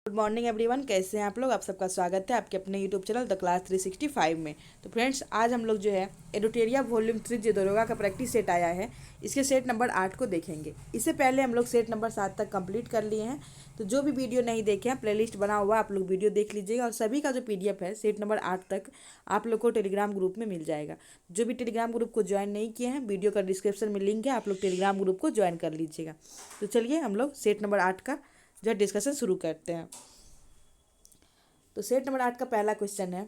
Good morning everyone, कैसे हैं आप लोग। आप सबका स्वागत है आपके अपने यूट्यूब चैनल द क्लास 365 में। तो फ्रेंड्स, आज हम लोग जो है एडुटेरिया वॉल्यूम 3 जो दरोगा का प्रैक्टिस सेट आया है, इसके सेट नंबर 8 को देखेंगे। इससे पहले हम लोग सेट नंबर 7 तक कंप्लीट कर लिए हैं। तो जो भी वीडियो नहीं देखे हैं, प्लेलिस्ट बना हुआ, आप लोग वीडियो देख लीजिएगा। और सभी का जो PDF है सेट नंबर 8 तक आप लोग को टेलीग्राम ग्रुप में मिल जाएगा। जो भी टेलीग्राम ग्रुप को ज्वाइन नहीं किए हैं, वीडियो का डिस्क्रिप्शन में लिंक है, आप लोग टेलीग्राम ग्रुप को ज्वाइन कर लीजिएगा। तो चलिए हम लोग सेट नंबर 8 का जो है डिस्कशन शुरू करते हैं। तो सेट नंबर 8 का पहला क्वेश्चन है,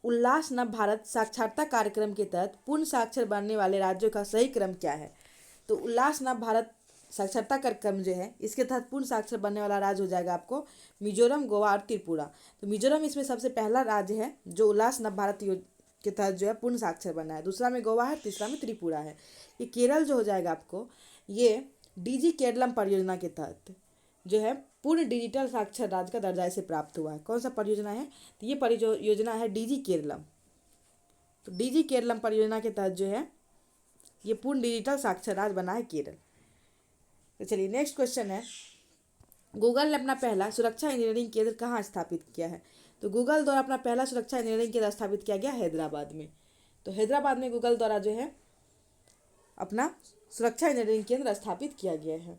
उल्लास नव भारत साक्षरता कार्यक्रम के तहत पूर्ण साक्षर बनने वाले राज्यों का सही क्रम क्या है। तो उल्लास नव भारत साक्षरता कार्यक्रम जो है, इसके तहत पूर्ण साक्षर बनने वाला राज्य हो जाएगा आपको मिजोरम, गोवा और त्रिपुरा। तो मिजोरम इसमें सबसे पहला राज्य है जो उल्लास नव भारत के तहत जो है पूर्ण साक्षर बना है। दूसरा में गोवा है, तीसरा में त्रिपुरा है। ये केरल जो हो जाएगा आपको, ये DG केरलम परियोजना के तहत जो है पूर्ण डिजिटल साक्षर राज्य का दर्जा इसे प्राप्त हुआ है। कौन सा परियोजना है, तो ये परियोजना है DG केरलम। तो DG केरलम परियोजना के तहत जो है ये पूर्ण डिजिटल साक्षर राज्य बना है केरल। तो चलिए नेक्स्ट क्वेश्चन है, गूगल ने अपना पहला सुरक्षा इंजीनियरिंग केंद्र कहाँ स्थापित किया है। तो गूगल द्वारा अपना पहला सुरक्षा इंजीनियरिंग केंद्र स्थापित किया गया हैदराबाद में। तो हैदराबाद में गूगल द्वारा जो है अपना सुरक्षा इंजीनियरिंग केंद्र स्थापित किया गया है।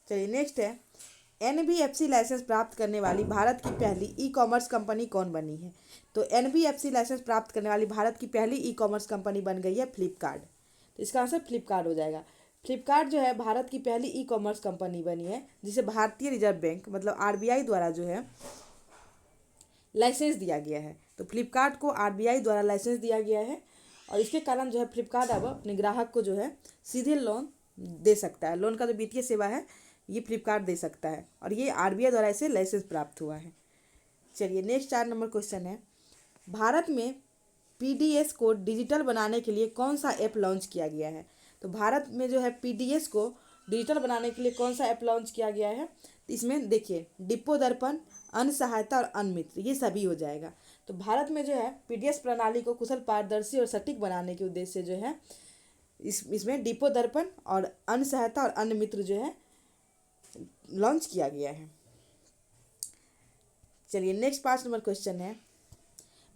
चलिए नेक्स्ट है, NBFC लाइसेंस प्राप्त करने वाली भारत की पहली E-कॉमर्स कंपनी कौन बनी है। तो NBFC लाइसेंस प्राप्त करने वाली भारत की पहली E-कॉमर्स कंपनी बन गई है फ्लिपकार्ट। तो इसका आंसर फ्लिपकार्ट हो जाएगा। फ्लिपकार्ट जो है भारत की पहली E-कॉमर्स कंपनी बनी है, जिसे भारतीय रिजर्व बैंक मतलब RBI द्वारा जो है लाइसेंस दिया गया है। तो फ्लिपकार्ट को RBI द्वारा लाइसेंस दिया गया है, और इसके कारण जो है फ्लिपकार्ट अब अपने ग्राहक को जो है सीधे लोन दे सकता है। लोन का जो वित्तीय सेवा है ये फ्लिपकार्ट दे सकता है, और ये RBI द्वारा इसे लाइसेंस प्राप्त हुआ है। चलिए नेक्स्ट 4 नंबर क्वेश्चन है, भारत में PDS को डिजिटल बनाने के लिए कौन सा ऐप लॉन्च किया गया है। तो भारत में जो है PDS को डिजिटल बनाने के लिए कौन सा ऐप लॉन्च किया गया है। तो इसमें देखिए डिपो दर्पण, अन्न सहायता और अन्न मित्र, ये सभी हो जाएगा। तो भारत में जो है PDS प्रणाली को कुशल, पारदर्शी और सटीक बनाने के उद्देश्य से जो है इसमें डिपो दर्पण और अन्न सहायता और अन्न मित्र जो है लॉन्च किया गया है। चलिए नेक्स्ट 5 नंबर क्वेश्चन है,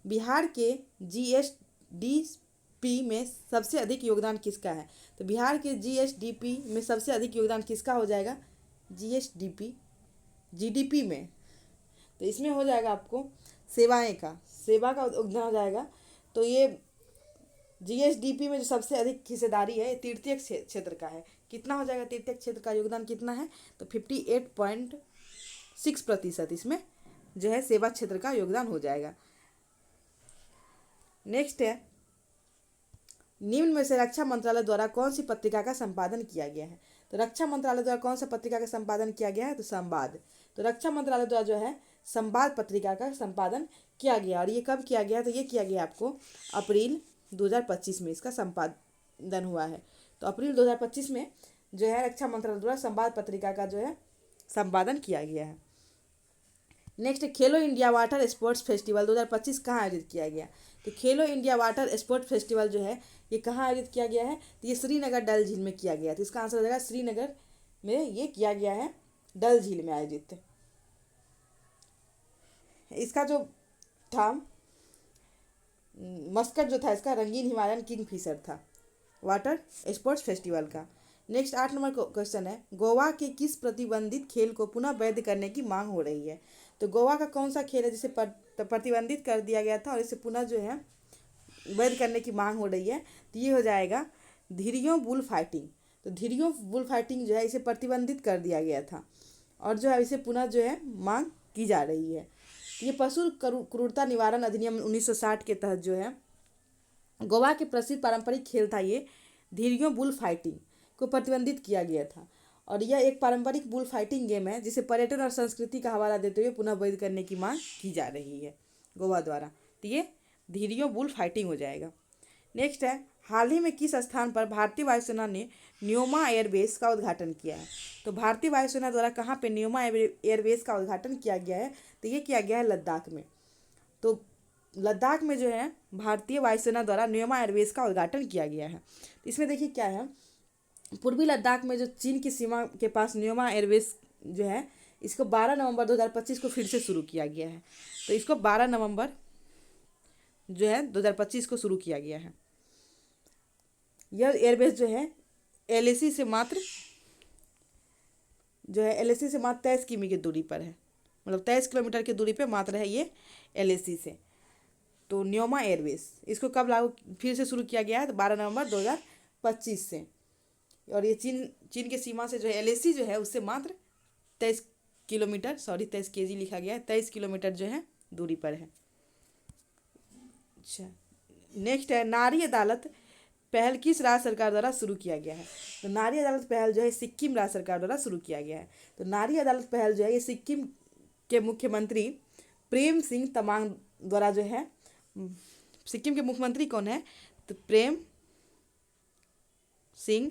बिहार के GSDP में सबसे अधिक योगदान किसका है। तो बिहार के GSDP में सबसे अधिक योगदान किसका हो जाएगा, GDP में। तो इसमें हो जाएगा आपको सेवा का योगदान हो जाएगा। तो ये GSDP में जो सबसे अधिक हिस्सेदारी है तृतीय क्षेत्र का है। कितना हो जाएगा, तृतीय क्षेत्र का योगदान कितना है, तो 58.6% इसमें जो है सेवा क्षेत्र का योगदान हो जाएगा। नेक्स्ट है, निम्न में से रक्षा मंत्रालय द्वारा कौन सी पत्रिका का संपादन किया गया है। तो रक्षा मंत्रालय द्वारा कौन सा पत्रिका का संपादन किया गया है, तो संवाद। तो रक्षा मंत्रालय द्वारा जो है संवाद पत्रिका का संपादन किया गया, और ये कब किया गया, तो ये किया गया आपको अप्रैल 2025 में इसका संपादन हुआ है। तो अप्रैल 2025 में जो है रक्षा मंत्रालय द्वारा संवाद पत्रिका का जो है संपादन किया गया है। नेक्स्ट, खेलो इंडिया वाटर स्पोर्ट्स फेस्टिवल 2025 कहाँ आयोजित किया गया। तो खेलो इंडिया वाटर स्पोर्ट्स फेस्टिवल जो है ये कहाँ आयोजित किया गया है, तो ये श्रीनगर डल झील में किया गया। तो इसका आंसर हो जाएगा श्रीनगर में ये किया गया है, डल झील में आयोजित। इसका जो था मस्कट जो था इसका रंगीन हिमालयन किंगफिशर था, वाटर स्पोर्ट्स फेस्टिवल का। नेक्स्ट 8 नंबर क्वेश्चन है, गोवा के किस प्रतिबंधित खेल को पुनः वैध करने की मांग हो रही है। तो गोवा का कौन सा खेल है जिसे प्रतिबंधित कर दिया गया था और इसे पुनः जो है वैध करने की मांग हो रही है, तो ये हो जाएगा धीरियों बुल फाइटिंग। तो धीरियों बुल फाइटिंग जो है इसे प्रतिबंधित कर दिया गया था, और जो है इसे पुनः जो है मांग की जा रही है। ये पशु क्रूरता निवारण अधिनियम 1960 के तहत जो है गोवा के प्रसिद्ध पारंपरिक खेल था ये धीरियों बुल फाइटिंग को प्रतिबंधित किया गया था, और यह एक पारंपरिक बुल फाइटिंग गेम है जिसे पर्यटन और संस्कृति का हवाला देते हुए पुनः वैध करने की मांग की जा रही है गोवा द्वारा। तो ये धीरियों बुल फाइटिंग हो जाएगा। नेक्स्ट है, हाल ही में किस स्थान पर भारतीय वायुसेना ने न्योमा एयरबेस का उद्घाटन किया है। तो भारतीय वायुसेना द्वारा कहाँ पे न्योमा एयरबेस का उद्घाटन किया गया है, तो ये किया गया है लद्दाख में। तो लद्दाख में जो है भारतीय वायुसेना द्वारा न्योमा एयरबेस का उद्घाटन किया गया है। इसमें देखिए क्या है, पूर्वी लद्दाख में जो चीन की सीमा के पास न्योमा एयरबेस जो है, इसको 12 नवंबर 2025 को फिर से शुरू किया गया है। तो इसको 12 नवंबर जो है 2025 को शुरू किया गया है। यह एयरबेस जो है एलएसी से मात्र 23 किमी की दूरी पर है, मतलब 23 किलोमीटर की दूरी पे मात्र है ये एलएसी से। तो न्योमा एयरबेस इसको कब लागू फिर से शुरू किया गया है? तो 12 नवंबर 2025 से। और ये चीन की सीमा से जो है एलएसी जो है उससे मात्र 23 केजी लिखा गया है, 23 किलोमीटर जो है दूरी पर है। अच्छा, नेक्स्ट है नारी अदालत पहल किस राज्य सरकार द्वारा शुरू किया गया है? तो नारी अदालत पहल जो है सिक्किम राज्य सरकार द्वारा शुरू किया गया है। तो नारी अदालत पहल जो है ये सिक्किम के मुख्यमंत्री प्रेम सिंह तमांग द्वारा जो है, सिक्किम के मुख्यमंत्री कौन है? तो प्रेम सिंह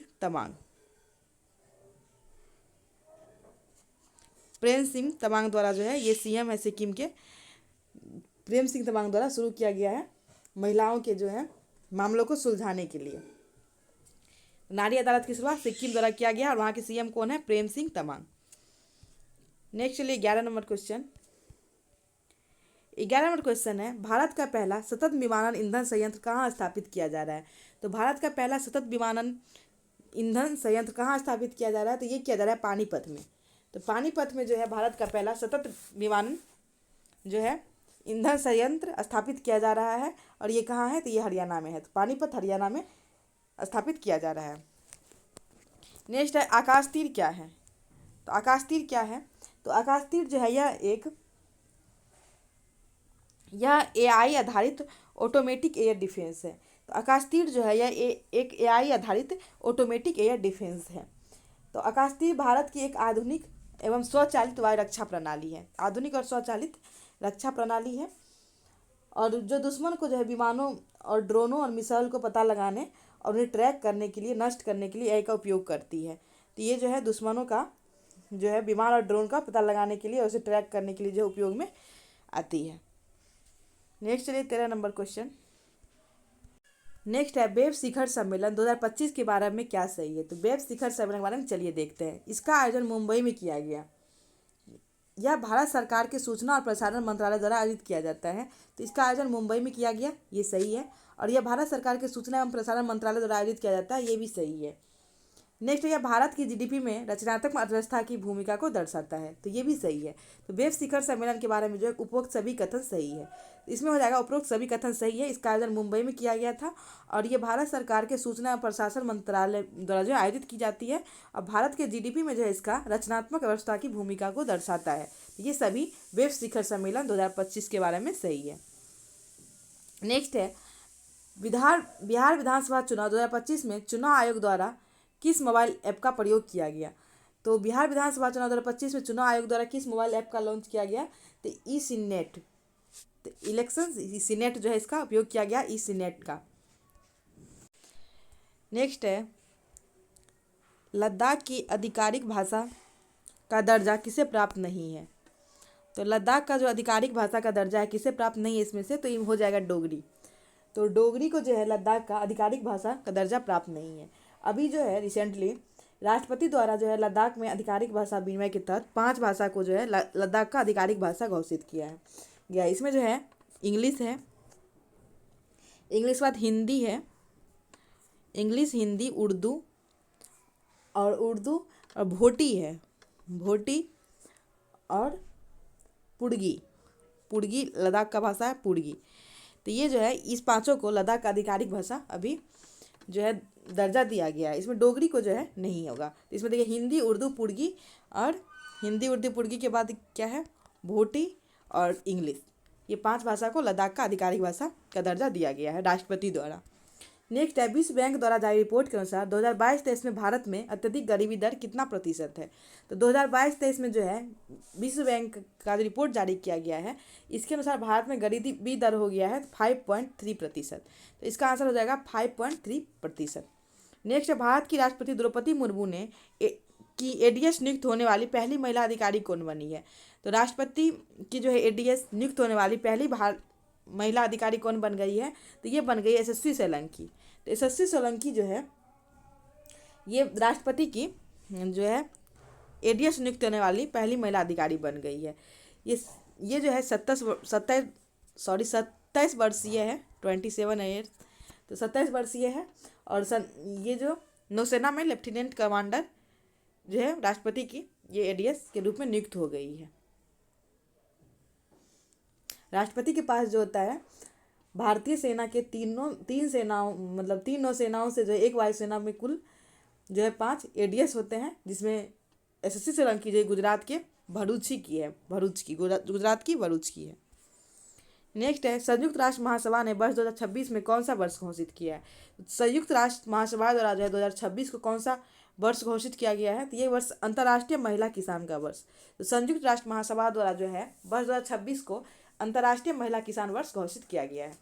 तमांग द्वारा जो है, ये सीएम है सिक्किम के, प्रेम सिंह तमांग द्वारा शुरू किया गया है महिलाओं के जो है मामलों को सुलझाने के लिए। नारी अदालत की शुरुआत सिक्किम द्वारा किया गया और वहाँ के सीएम कौन है? प्रेम सिंह तमांग। नेक्स्ट चलिए 11 नंबर क्वेश्चन। 11 नंबर क्वेश्चन है भारत का पहला सतत विमानन ईंधन संयंत्र कहाँ स्थापित किया जा रहा है? तो भारत का पहला सतत विमानन ईंधन संयंत्र कहाँ स्थापित किया जा रहा है? तो ये किया जा रहा है पानीपत में। तो पानीपत में जो है भारत का पहला सतत विमानन जो है ईंधन संयंत्र स्थापित किया जा रहा है। और ये कहाँ है? तो ये हरियाणा में है। तो पानीपत हरियाणा में स्थापित किया जा रहा है। नेक्स्ट है आकाश तीर क्या है? तो आकाश तीर क्या है? तो आकाश तीर जो है यह एआई आधारित ऑटोमेटिक एयर डिफेंस है। तो आकाश तीर जो है यह एक एआई आधारित ऑटोमेटिक एयर डिफेंस है। तो आकाश तीर भारत की एक आधुनिक एवं स्वचालित वायु रक्षा प्रणाली है। आधुनिक और स्वचालित रक्षा प्रणाली है और जो दुश्मन को जो है विमानों और ड्रोनों और मिसाइल को पता लगाने और उन्हें ट्रैक करने के लिए, नष्ट करने के लिए एआई का उपयोग करती है। तो ये जो है दुश्मनों का जो है विमान और ड्रोन का पता लगाने के लिए और उसे ट्रैक करने के लिए जो उपयोग में आती है। नेक्स्ट चलिए 13 नंबर क्वेश्चन। नेक्स्ट है वेब शिखर सम्मेलन 2025 के बारे में क्या सही है? तो वेब शिखर सम्मेलन के बारे में चलिए देखते हैं। इसका आयोजन मुंबई में किया गया। यह भारत सरकार के सूचना और प्रसारण मंत्रालय द्वारा आयोजित किया जाता है। तो इसका आयोजन मुंबई में किया गया, ये सही है। और यह भारत सरकार के सूचना एवं प्रसारण मंत्रालय द्वारा आयोजित किया जाता है, ये भी सही है। नेक्स्ट यह भारत की जीडीपी में रचनात्मक अर्थव्यवस्था की भूमिका को दर्शाता है, तो ये भी सही है। तो वेब शिखर सम्मेलन के बारे में जो है उपरोक्त सभी कथन सही है। इसमें हो जाएगा उपरोक्त सभी कथन सही है। इसका आयोजन मुंबई में किया गया था और ये भारत सरकार के सूचना एवं प्रशासन मंत्रालय द्वारा जो आयोजित की जाती है और भारत के जीडीपी में जो है इसका रचनात्मक अवस्था की भूमिका को दर्शाता है। ये सभी वेब शिखर सम्मेलन 2025 के बारे में सही है। नेक्स्ट है बिहार विधानसभा चुनाव 2025 में चुनाव आयोग द्वारा किस मोबाइल ऐप का प्रयोग किया गया? तो बिहार विधानसभा चुनाव 2025 में चुनाव आयोग द्वारा किस मोबाइल ऐप का लॉन्च किया गया? तो ई सिनेट, तो इलेक्शन सिनेट जो है इसका उपयोग किया गया, ई सिनेट का। नेक्स्ट है लद्दाख की आधिकारिक भाषा का दर्जा किसे प्राप्त नहीं है? तो लद्दाख का जो आधिकारिक भाषा का दर्जा है किसे प्राप्त नहीं है इसमें से? तो ये हो जाएगा डोगरी। तो डोगरी को जो है लद्दाख का आधिकारिक भाषा का दर्जा प्राप्त नहीं है। अभी जो है रिसेंटली राष्ट्रपति द्वारा जो है लद्दाख में आधिकारिक भाषा विनिमय के तहत 5 भाषा को जो है लद्दाख का आधिकारिक भाषा घोषित किया है गया। इसमें जो है इंग्लिश है, इंग्लिश के बाद हिंदी है, इंग्लिश, हिंदी, उर्दू और भोटी है, भोटी और पुर्गी लद्दाख का भाषा है पुर्गी। तो ये जो है इस 5 को लद्दाख का आधिकारिक भाषा अभी जो है दर्जा दिया गया है। इसमें डोगरी को जो है नहीं होगा। तो इसमें देखिए हिंदी, उर्दू, पुर्गी और हिंदी, उर्दू, पुर्गी के बाद क्या है? भोटी और इंग्लिश। ये 5 भाषा को लद्दाख का आधिकारिक भाषा का दर्जा दिया गया है राष्ट्रपति द्वारा। नेक्स्ट है विश्व बैंक द्वारा जारी रिपोर्ट के अनुसार 2022-23 में भारत में अत्यधिक गरीबी दर कितना प्रतिशत है? तो 2022-23 में जो है विश्व बैंक का जो रिपोर्ट जारी किया गया है इसके अनुसार भारत में गरीबी दर हो गया है 5.3%। तो इसका आंसर हो जाएगा 5.3%। नेक्स्ट है भारत की राष्ट्रपति द्रौपदी मुर्मू ने की एडीएस नियुक्त होने वाली पहली महिला अधिकारी कौन बनी है? तो राष्ट्रपति की जो है एडीएस नियुक्त होने वाली पहली महिला अधिकारी कौन बन गई है? तो ये बन गई यशस्वी सोलंकी। तो यशस्वी सोलंकी जो है ये राष्ट्रपति की जो है एडीएस नियुक्त होने वाली पहली महिला अधिकारी बन गई है। ये जो है 27 वर्षीय है, 27 ईयर, तो 27 वर्षीय है। और ये जो नौसेना में लेफ्टिनेंट कमांडर जो है राष्ट्रपति की ये एडीएस के रूप में नियुक्त हो गई है। राष्ट्रपति के पास जो होता है भारतीय सेना के तीन सेनाओं मतलब 3 नौसेनाओं से जो एक वायुसेना में कुल जो है 5 एडीएस होते हैं, जिसमें एसएससी से रंग की जो गुजरात की भरूच की है। नेक्स्ट है संयुक्त राष्ट्र महासभा ने वर्ष 2026 में कौन सा वर्ष घोषित किया है। संयुक्त राष्ट्र महासभा द्वारा जो है 2026 को कौन सा वर्ष घोषित किया गया है, तो ये वर्ष अंतर्राष्ट्रीय महिला किसान का वर्ष। तो संयुक्त राष्ट्र महासभा द्वारा जो है वर्ष 2026 को अंतर्राष्ट्रीय महिला किसान वर्ष घोषित किया गया है।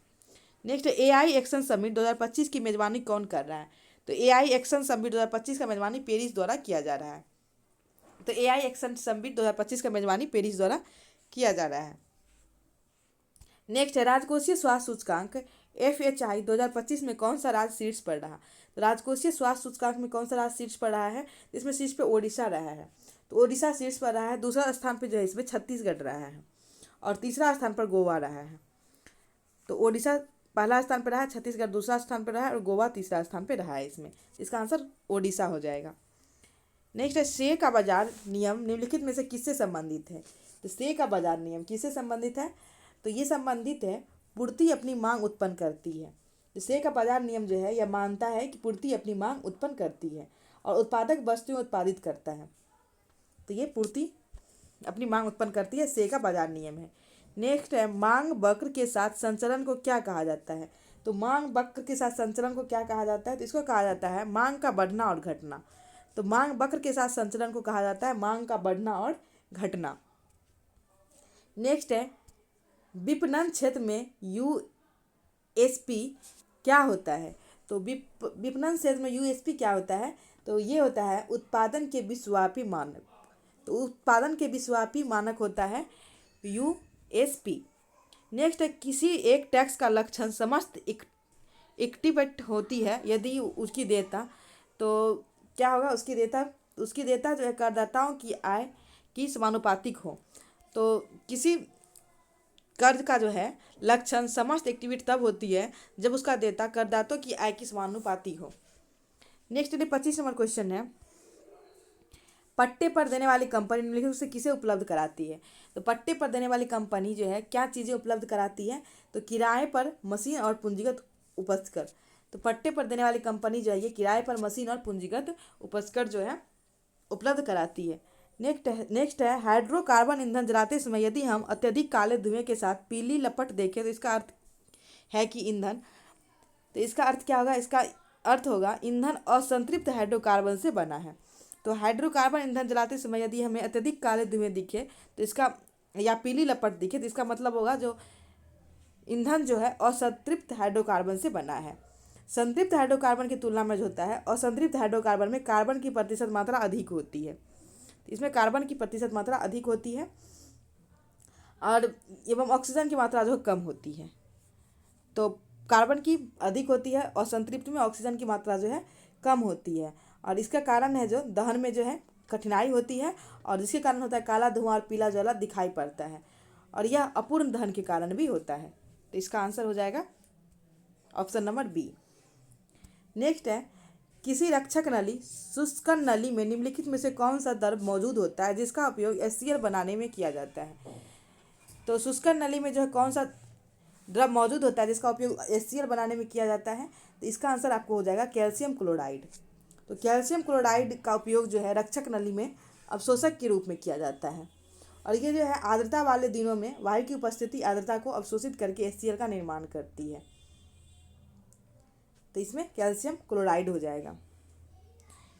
नेक्स्ट है एआई एक्शन समिट 2025 की मेजबानी कौन कर रहा है। तो एआई एक्शन समिट 2025 का मेजबानी पेरिस द्वारा किया जा रहा है। तो एआई एक्शन समिट 2025 का मेजबानी पेरिस द्वारा किया जा रहा है। नेक्स्ट है राजकोषीय स्वास्थ्य सूचकांक FHI 2025 में कौन सा राज्य शीर्ष पर रहा। तो राजकोषीय स्वास्थ्य सूचकांक में कौन सा राज्य शीर्ष पर रहा है, इसमें शीर्ष पे ओडिशा रहा है। तो ओडिशा शीर्ष पर रहा है। दूसरा स्थान पे जो है इसमें छत्तीसगढ़ रहा है और तीसरा स्थान पर गोवा रहा है। तो ओडिशा पहला स्थान पर रहा है, छत्तीसगढ़ दूसरा स्थान पर रहा है और गोवा तीसरा स्थान पर रहा है। इसमें इसका आंसर ओडिशा हो जाएगा। नेक्स्ट है शेयर का बाजार नियम निम्नलिखित में से किससे संबंधित है। तो शेयर का बाजार नियम किससे संबंधित है, तो ये संबंधित है पूर्ति अपनी मांग उत्पन्न करती है। तो शेयर का बाजार नियम जो है यह मानता है कि पूर्ति अपनी मांग उत्पन्न करती है और उत्पादक वस्तुएं उत्पादित करता है। तो ये पूर्ति अपनी मांग उत्पन्न करती है, शेयर का बाजार नियम है। नेक्स्ट है मांग वक्र के साथ संचलन को क्या कहा जाता है। तो मांग वक्र के साथ संचलन को क्या कहा जाता है, तो इसको कहा जाता है मांग का बढ़ना और घटना। तो मांग वक्र के साथ संचलन को कहा जाता है मांग का बढ़ना और घटना। नेक्स्ट है विपणन क्षेत्र में यूएसपी क्या होता है। तो विपणन क्षेत्र में यूएसपी क्या होता है, तो ये होता है उत्पादन के विश्वव्यापी मानक। तो उत्पादन के विश्वव्यापी मानक होता है यूएसपी। नेक्स्ट है किसी एक टैक्स का लक्षण समस्त इक्विटी होती है यदि उसकी देयता, तो क्या होगा, उसकी देयता जो है करदाताओं की आय की समानुपातिक हो। तो किसी कर्ज का जो है लक्षण समस्त एक्टिविटी तब होती है जब उसका देयता करदाताओं की आय की समानुपाती हो। नेक्स्ट 25 नंबर क्वेश्चन है पट्टे पर देने वाली कंपनी निम्नलिखित से किसे उपलब्ध कराती है। तो पट्टे पर देने वाली कंपनी जो है क्या चीज़ें उपलब्ध कराती है, तो किराए पर मशीन और पूंजीगत उपस्कर। तो पट्टे पर देने वाली कंपनी जो है ये किराए पर मशीन और पूंजीगत उपस्कर जो है उपलब्ध कराती है। नेक्स्ट है हाइड्रोकार्बन ईंधन जलाते समय यदि हम अत्यधिक काले धुएं के साथ पीली लपट देखें तो इसका अर्थ है कि ईंधन, तो इसका अर्थ क्या होगा, इसका अर्थ होगा ईंधन असंतृप्त हाइड्रोकार्बन से बना है। तो हाइड्रोकार्बन ईंधन जलाते समय यदि हमें अत्यधिक काले धुएं दिखे तो इसका या पीली लपट दिखे तो इसका मतलब होगा जो ईंधन जो है असंतृप्त हाइड्रोकार्बन से बना है। संतृप्त हाइड्रोकार्बन की तुलना में जो होता है असंतृप्त हाइड्रोकार्बन में कार्बन की प्रतिशत मात्रा अधिक होती है। इसमें कार्बन की प्रतिशत मात्रा अधिक होती है और एवं ऑक्सीजन की मात्रा जो कम होती है। तो कार्बन की अधिक होती है और संतृप्त में ऑक्सीजन की मात्रा जो है कम होती है और इसका कारण है जो दहन में जो है कठिनाई होती है और जिसके कारण होता है काला धुआं और पीला ज्वाला दिखाई पड़ता है और यह अपूर्ण दहन के कारण भी होता है। तो इसका आंसर हो जाएगा ऑप्शन नंबर बी। नेक्स्ट है किसी रक्षक नली शुष्कन नली में निम्नलिखित में से कौन सा द्रव मौजूद होता है जिसका उपयोग HCl बनाने में किया जाता है। तो शुष्कन नली में जो है कौन सा द्रव मौजूद होता है जिसका उपयोग HCl बनाने में किया जाता है, तो इसका आंसर आपको हो जाएगा कैल्शियम क्लोराइड। तो कैल्शियम क्लोराइड का उपयोग जो है रक्षक नली में अवशोषक के रूप में किया जाता है और ये जो है आर्द्रता वाले दिनों में वायु की उपस्थिति आर्द्रता को अवशोषित करके HCl का निर्माण करती है। तो इसमें कैल्शियम क्लोराइड हो जाएगा।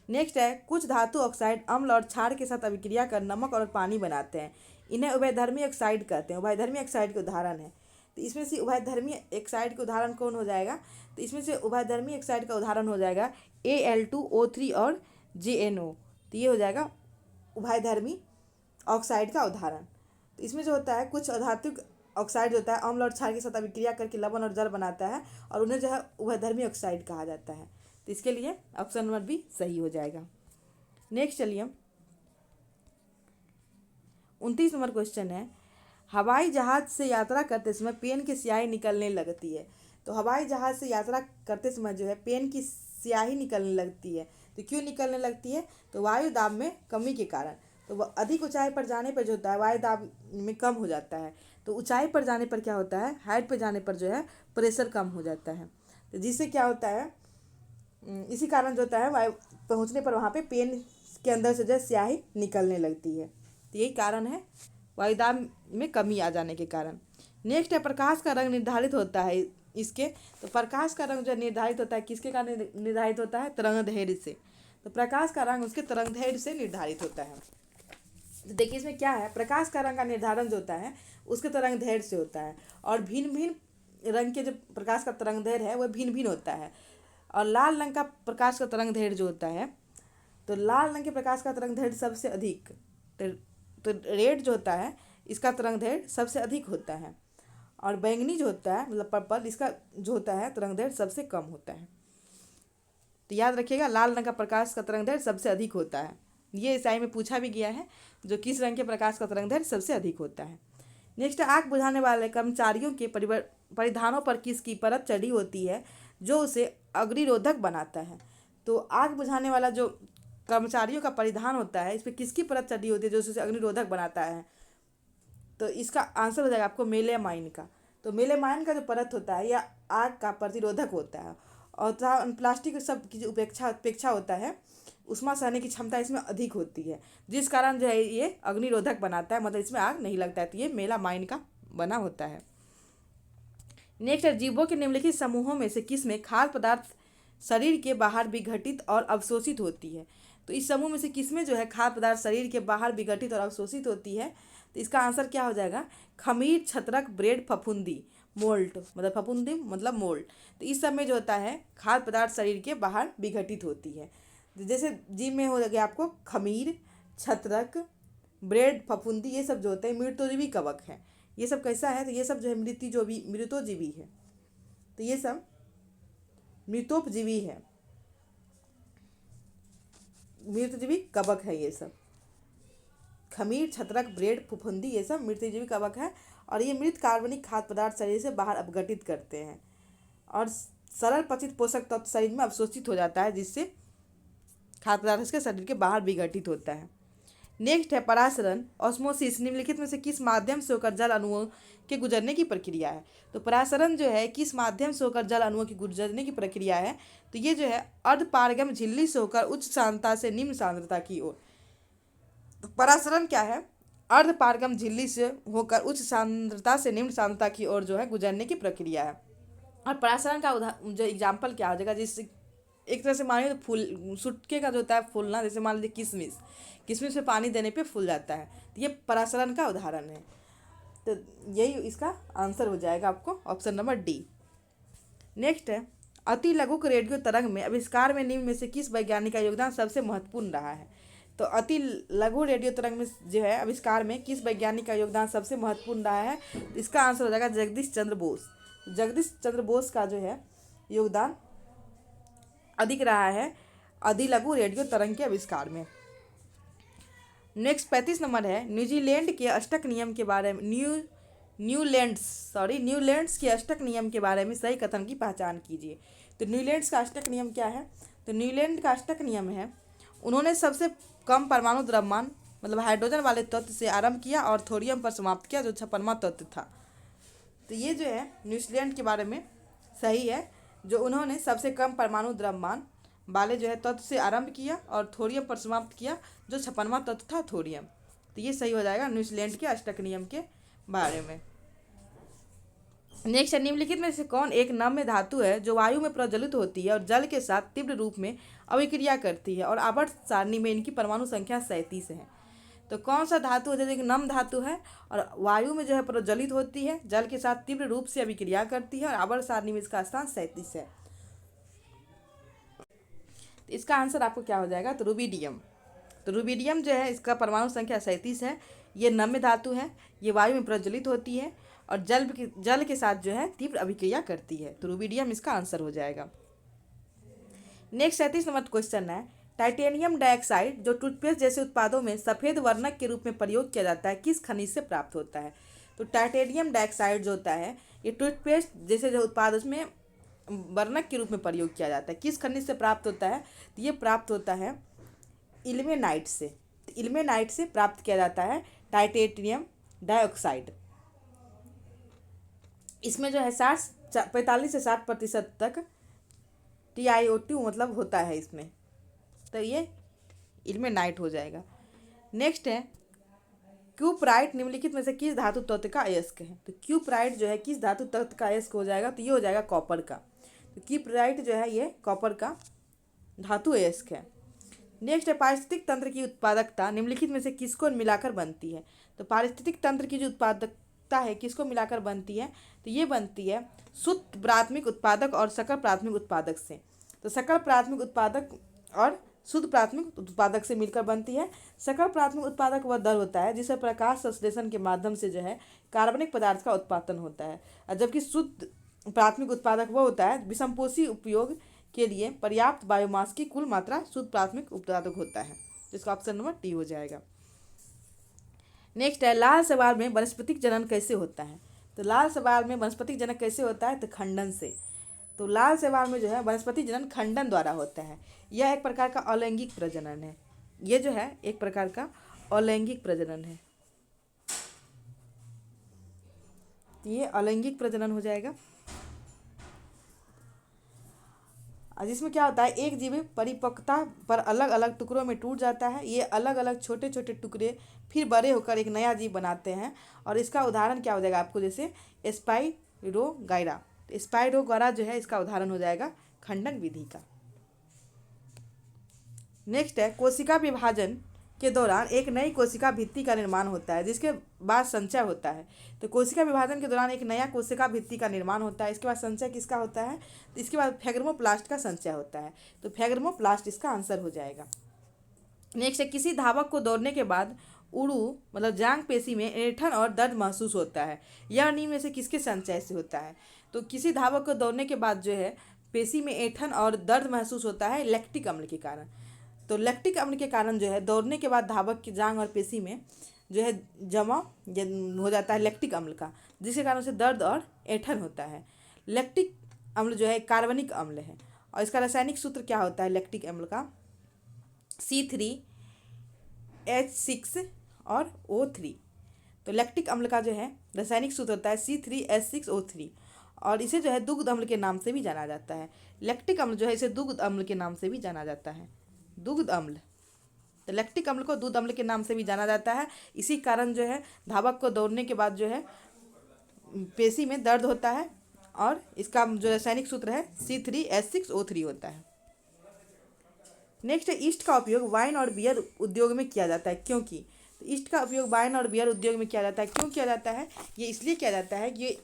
नेक्स्ट है कुछ धातु ऑक्साइड अम्ल और क्षार के साथ अभिक्रिया कर नमक और पानी बनाते हैं, इन्हें उभयधर्मी ऑक्साइड कहते हैं। उभयधर्मी ऑक्साइड के उदाहरण है, तो इसमें से उभयधर्मी ऑक्साइड का उदाहरण कौन हो जाएगा, तो इसमें से उभयधर्मी ऑक्साइड का उदाहरण हो जाएगा Al2O3 और JNO। तो ये हो जाएगा उभयधर्मी ऑक्साइड का उदाहरण। तो इसमें जो होता है कुछ अधातुक ऑक्साइड होता है अम्ल और क्षार के साथ अभिक्रिया करके लवण और जल बनाता है और उन्हें जो है उभयधर्मी ऑक्साइड कहा जाता है। तो तो इसके लिए ऑप्शन नंबर बी सही हो जाएगा। नेक्स्ट चलिए 29 नंबर क्वेश्चन है, हवाई जहाज से यात्रा करते समय पेन की स्याही निकलने लगती है। तो हवाई जहाज से यात्रा करते समय जो है पेन की स्याही निकलने लगती है। तो क्यों निकलने लगती है? तो वायु दाब में कमी के कारण। तो वह अधिक ऊंचाई पर जाने पर जो होता है वायु दाब में कम हो जाता है। तो ऊंचाई पर जाने पर क्या होता है, हाइट पर जाने पर जो है प्रेशर कम हो जाता है। तो जिससे क्या होता है, इसी कारण जो होता है वायु पहुँचने पर वहाँ पे पेन के अंदर से जो है स्याही निकलने लगती है। तो यही कारण है वायुदाब में कमी आ जाने के कारण। नेक्स्ट है प्रकाश का रंग निर्धारित होता है इसके। तो प्रकाश का रंग जो निर्धारित होता है किसके कारण निर्धारित होता है? तरंगदैर्घ्य से। तो प्रकाश का रंग उसके तरंगदैर्घ्य से निर्धारित होता है। तो देखिए इसमें क्या है, प्रकाश का रंग का निर्धारण जो होता है उसके तरंगदैर्घ्य से होता है, और भिन्न भिन्न रंग के जो प्रकाश का तरंगदैर्घ्य है वह भिन्न भिन्न होता है। और लाल रंग का प्रकाश का तरंगदैर्घ्य जो होता है, तो लाल रंग के प्रकाश का तरंगदैर्घ्य सबसे अधिक, तो रेड जो होता है इसका तरंगदैर्घ्य सबसे अधिक होता है। और बैंगनी जो होता है मतलब पर्पल, इसका जो होता है तरंगदैर्घ्य सबसे कम होता है। तो याद रखिएगा लाल रंग का प्रकाश का तरंगदैर्घ्य सबसे अधिक होता है। ये एसआई में पूछा भी गया है, जो किस रंग के प्रकाश का तरंगदैर्घ्य सबसे अधिक होता है। नेक्स्ट, आग बुझाने वाले कर्मचारियों के परिधानों पर किसकी परत चढ़ी होती है जो उसे अग्निरोधक बनाता है? तो आग बुझाने वाला जो कर्मचारियों का परिधान होता है इस पर किसकी परत चढ़ी होती है जो उसे अग्निरोधक बनाता है? तो इसका आंसर हो जाएगा आपको मेलेमाइन का। तो मेलेमाइन का जो परत होता है यह आग का प्रतिरोधक होता है, और तथा प्लास्टिक सब की जो उपेक्षा होता है उष्मा सहने की क्षमता इसमें अधिक होती है, जिस कारण जो है ये अग्निरोधक बनाता है, मतलब इसमें आग नहीं लगता है। तो ये मेलामाइन का बना होता है। नेक्स्ट है, जीवों के निम्नलिखित समूहों में से किस में खाद्य पदार्थ शरीर के बाहर विघटित और अवशोषित होती है? तो इस समूह में से किस में जो है खाद्य पदार्थ शरीर के बाहर विघटित और अवशोषित होती है? तो इसका आंसर क्या हो जाएगा? खमीर, छत्रक, ब्रेड, फफूंदी, मोल्ट, मतलब फफूंदी मतलब मोल्ट। तो इस सब में जो होता है खाद्य पदार्थ शरीर के बाहर विघटित होती है। जैसे जीव में हो गया आपको खमीर, छत्रक, ब्रेड, फफूंदी, ये सब जो होते हैं मृतोजीवी कवक है। ये सब कैसा है? तो ये सब जो है मृतोजीवी है। तो ये सब मृतोपजीवी है, मृतजीवी कवक है। ये सब खमीर, छत्रक, ब्रेड, फफूंदी ये सब मृतजीवी कवक है, और ये मृत कार्बनिक खाद्य पदार्थ शरीर से बाहर अपघटित करते हैं, और सरल पचित पोषक तत्व शरीर में अवशोषित हो जाता है, जिससे खाद्य पदार्थ इसके शरीर के बाहर विघटित होता है। नेक्स्ट है परासरण, ऑस्मोसिस निम्नलिखित में से किस माध्यम से होकर जल अणुओं के गुजरने की प्रक्रिया है? तो परासरण जो है किस माध्यम से होकर जल अणुओं की गुजरने की प्रक्रिया है? तो ये जो है अर्धपारगम झिल्ली से होकर उच्च सांद्रता से निम्न सांद्रता की ओर। तो परासरण क्या है? अर्धपारगम झिल्ली से होकर उच्च सांद्रता से निम्न सांद्रता की ओर जो है गुजरने की प्रक्रिया है। और परासरण का जो एग्जाम्पल क्या हो जाएगा, जिससे एक तरह से मानिए तो फूल सुटके का जो होता है फूलना, जैसे मान लीजिए किशमिश, किशमिश में पानी देने पे फूल जाता है, तो ये परासरण का उदाहरण है। तो यही इसका आंसर हो जाएगा आपको ऑप्शन नंबर डी। नेक्स्ट है, अति लघुक रेडियो तरंग में आविष्कार में निम्न में से किस वैज्ञानिक का योगदान सबसे महत्वपूर्ण रहा है? तो अति लघु रेडियो तरंग में जो है आविष्कार में किस वैज्ञानिक का योगदान सबसे महत्वपूर्ण रहा है? तो इसका आंसर हो जाएगा जगदीश चंद्र बोस। जगदीश चंद्र बोस का जो है योगदान अधिक रहा है अति लघु रेडियो तरंग के आविष्कार में। नेक्स्ट 35 नंबर है, न्यूजीलैंड के अष्टक नियम के बारे में न्यूलैंड्स के अष्टक नियम के बारे में सही कथन की पहचान कीजिए। तो न्यूलैंड्स का अष्टक नियम क्या है? तो न्यूलैंड का अष्टक नियम है, उन्होंने सबसे कम परमाणु द्रव्यमान मतलब हाइड्रोजन वाले तत्व से आरंभ किया और थोरियम पर समाप्त किया जो 56वां तत्व था। तो ये जो है न्यूजीलैंड के बारे में सही है, जो उन्होंने सबसे कम परमाणु द्रव्यमान वाले जो है तत्व से आरंभ किया और थोरियम पर समाप्त किया जो 56वां तत्व था थोरियम। तो ये सही हो जाएगा न्यूजीलैंड के अष्टक नियम के बारे में। नेक्स्ट, निम्नलिखित में से कौन एक नम्य धातु है जो वायु में प्रज्वलित होती है और जल के साथ तीव्र रूप में अभिक्रिया करती है और आवर्त सारणी में इनकी परमाणु संख्या 37 है? तो कौन सा धातु है जैसे कि नम धातु है और वायु में जो है प्रज्वलित होती है, जल के साथ तीव्र रूप से अभिक्रिया करती है और आवर्त सारणी में इसका स्थान 37 है? तो इसका आंसर आपको क्या हो जाएगा? तो रुबिडियम। तो रुबिडियम जो है इसका परमाणु संख्या 37 है। ये नम्य धातु है, ये वायु में प्रज्वलित होती है और जल के साथ जो है तीव्र अभिक्रिया करती है। तो रुबिडियम इसका आंसर हो जाएगा। नेक्स्ट 37 नंबर क्वेश्चन है, टाइटेनियम डाइऑक्साइड जो टूथपेस्ट जैसे उत्पादों में सफ़ेद वर्णक के रूप में प्रयोग किया जाता है किस खनिज से प्राप्त होता है। तो टाइटेनियम डाइऑक्साइड जो होता है ये टूथपेस्ट जैसे जो उत्पाद उसमें वर्णक के रूप में प्रयोग किया जाता है, किस खनिज से प्राप्त होता है। तो ये प्राप्त होता है इल्मेनाइट से। तो इल्मेनाइट से प्राप्त किया जाता है टाइटेनियम डाइऑक्साइड। इसमें जो है 45 से 60% तक TiO2 मतलब होता है इसमें, तो ये इल्मेनाइट हो जाएगा। नेक्स्ट है, क्यूपराइट निम्नलिखित में से किस धातु तत्व का अयस्क है। तो क्यूपराइट जो है किस धातु तत्व का अयस्क हो जाएगा, तो ये हो जाएगा कॉपर का। तो क्यूपराइट जो है ये कॉपर का धातु अयस्क है। नेक्स्ट है, पारिस्थितिक तंत्र की उत्पादकता निम्नलिखित में से किसको मिलाकर बनती है। तो पारिस्थितिक तंत्र की जो उत्पादकता है किसको मिलाकर बनती है, तो ये बनती है शुद्ध प्राथमिक उत्पादक और सकल प्राथमिक उत्पादक से। तो सकल प्राथमिक उत्पादक और शुद्ध प्राथमिक उत्पादक से मिलकर बनती है। सकल प्राथमिक उत्पादक वह दर होता है जिससे प्रकाश संश्लेषण के माध्यम से जो है कार्बनिक पदार्थ का उत्पादन होता है, और जबकि शुद्ध प्राथमिक उत्पादक वह होता है विषमपोषी उपयोग के लिए पर्याप्त बायोमास की कुल मात्रा शुद्ध प्राथमिक उत्पादक होता है, जिसका ऑप्शन नंबर टी हो जाएगा। नेक्स्ट है, लाल शैवाल में वनस्पतिक जनन कैसे होता है। तो लाल शैवाल में वनस्पतिक जनन कैसे होता है, तो खंडन से। तो लाल शैवाल में जो है वनस्पति जनन खंडन द्वारा होता है। यह एक प्रकार का अलैंगिक प्रजनन है। ये जो है एक प्रकार का अलैंगिक प्रजनन है, तो ये अलैंगिक प्रजनन हो जाएगा। जिसमें क्या होता है, एक जीव परिपक्वता पर अलग अलग टुकड़ों में टूट जाता है। ये अलग अलग छोटे छोटे टुकड़े फिर बड़े होकर एक नया जीव बनाते हैं, और इसका उदाहरण क्या हो जाएगा आपको, जैसे स्पाइरोगाइरा। तो स्पाइरोगाइरा जो है इसका उदाहरण हो जाएगा खंडन विधि का। नेक्स्ट है, कोशिका विभाजन के दौरान एक नई कोशिका भित्ति का निर्माण होता है जिसके बाद संचय होता है। तो कोशिका विभाजन के दौरान एक नया कोशिका भित्ति का निर्माण होता है, इसके बाद संचय किसका होता है, तो इसके बाद फेगर्मोप्लास्ट का संचय होता है। तो फेगर्मोप्लास्ट इसका आंसर हो जाएगा। नेक्स्ट है, किसी धावक को दौड़ने के बाद उड़ू मतलब जांग पेशी में ऐंठन और दर्द महसूस होता है, यह निम्न में से किसके संचय से होता है। तो किसी धावक को दौड़ने के बाद जो है पेशी में ऐंठन और दर्द महसूस होता है लैक्टिक अम्ल के कारण। तो लैक्टिक अम्ल के कारण जो है दौड़ने के बाद धावक की जांग और पेशी में जो है जमा हो जाता है लैक्टिक अम्ल का, जिसके कारण से दर्द और ऐंठन होता है। लैक्टिक अम्ल जो है कार्बनिक अम्ल है, और इसका रासायनिक सूत्र क्या होता है लैक्टिक अम्ल का, C3H6 और O3। तो लैक्टिक अम्ल का जो है रासायनिक सूत्र होता है C3H6O3, और इसे जो है दुग्ध अम्ल के नाम से भी जाना जाता है। लैक्टिक अम्ल जो है इसे दुग्ध अम्ल के नाम से भी जाना जाता है, दुग्ध अम्ल। तो लैक्टिक अम्ल को दूध अम्ल के नाम से भी जाना जाता है। इसी कारण जो है धावक को दौड़ने के बाद जो है पेशी में दर्द होता है, और इसका जो रासायनिक सूत्र है C3H6O3 होता है। नेक्स्ट है, ईस्ट का उपयोग वाइन और बियर उद्योग में किया जाता है क्योंकि। तो ईस्ट का उपयोग वाइन और बियर उद्योग में किया जाता है, क्यों किया जाता है, ये इसलिए किया जाता है कि ये